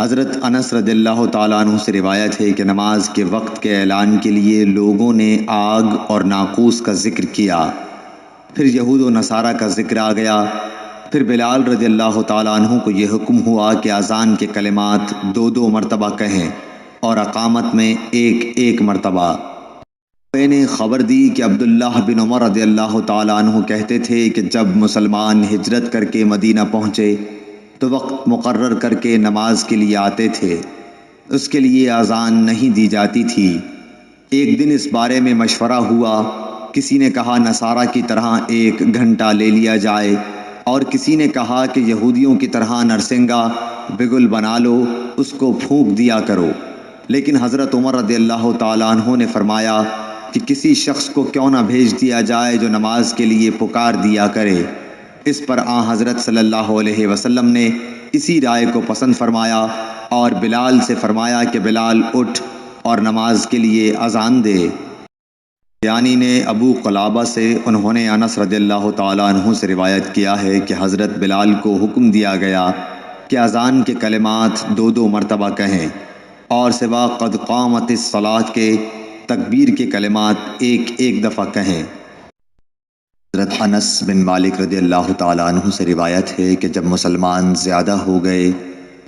حضرت انس رضی اللہ تعالیٰ عنہ سے روایت ہے کہ نماز کے وقت کے اعلان کے لیے لوگوں نے آگ اور ناقوس کا ذکر کیا، پھر یہود و نصارہ کا ذکر آ گیا، پھر بلال رضی اللہ تعالیٰ عنہ کو یہ حکم ہوا کہ اذان کے کلمات 2 مرتبہ کہیں اور اقامت میں 1 مرتبہ۔ میں نے خبر دی کہ عبداللہ بن عمر رضی اللہ تعالیٰ عنہ کہتے تھے کہ جب مسلمان ہجرت کر کے مدینہ پہنچے تو وقت مقرر کر کے نماز کے لیے آتے تھے، اس کے لیے اذان نہیں دی جاتی تھی۔ ایک دن اس بارے میں مشورہ ہوا، کسی نے کہا نصارہ کی طرح 1 گھنٹہ لے لیا جائے، اور کسی نے کہا کہ یہودیوں کی طرح نرسنگا بگل بنا لو، اس کو پھونک دیا کرو۔ لیکن حضرت عمر رضی اللہ تعالیٰ عنہ نے فرمایا کہ کسی شخص کو کیوں نہ بھیج دیا جائے جو نماز کے لیے پکار دیا کرے۔ اس پر حضرت صلی اللہ علیہ وسلم نے اسی رائے کو پسند فرمایا اور بلال سے فرمایا کہ بلال اٹھ اور نماز کے لیے اذان دے۔ یعنی نے ابو قلابہ سے، انہوں نے انس رضی اللہ تعالیٰ عنہ سے روایت کیا ہے کہ حضرت بلال کو حکم دیا گیا کہ اذان کے کلمات 2 مرتبہ کہیں اور سوا قد قامت الصلاۃ کے تکبیر کے کلمات 1 دفعہ کہیں۔ حضرت انس بن مالک رضی اللہ تعالیٰ عنہ سے روایت ہے کہ جب مسلمان زیادہ ہو گئے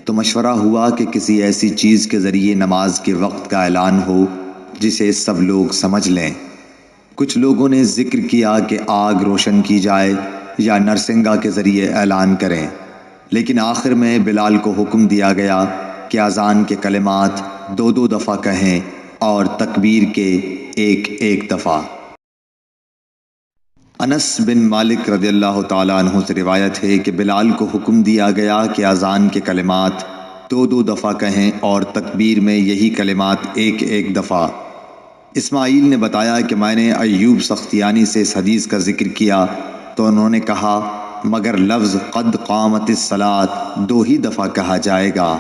تو مشورہ ہوا کہ کسی ایسی چیز کے ذریعے نماز کے وقت کا اعلان ہو جسے سب لوگ سمجھ لیں۔ کچھ لوگوں نے ذکر کیا کہ آگ روشن کی جائے یا نرسنگا کے ذریعے اعلان کریں، لیکن آخر میں بلال کو حکم دیا گیا کہ اذان کے کلمات 2 دفعہ کہیں اور تکبیر کے 1 دفعہ۔ انس بن مالک رضی اللہ تعالیٰ عنہ سے روایت ہے کہ بلال کو حکم دیا گیا کہ اذان کے کلمات 2 دفعہ کہیں اور تکبیر میں یہی کلمات 1 دفعہ۔ اسماعیل نے بتایا کہ میں نے ایوب سختیانی سے اس حدیث کا ذکر کیا تو انہوں نے کہا مگر لفظ قد قامت الصلاۃ 2 ہی دفعہ کہا جائے گا۔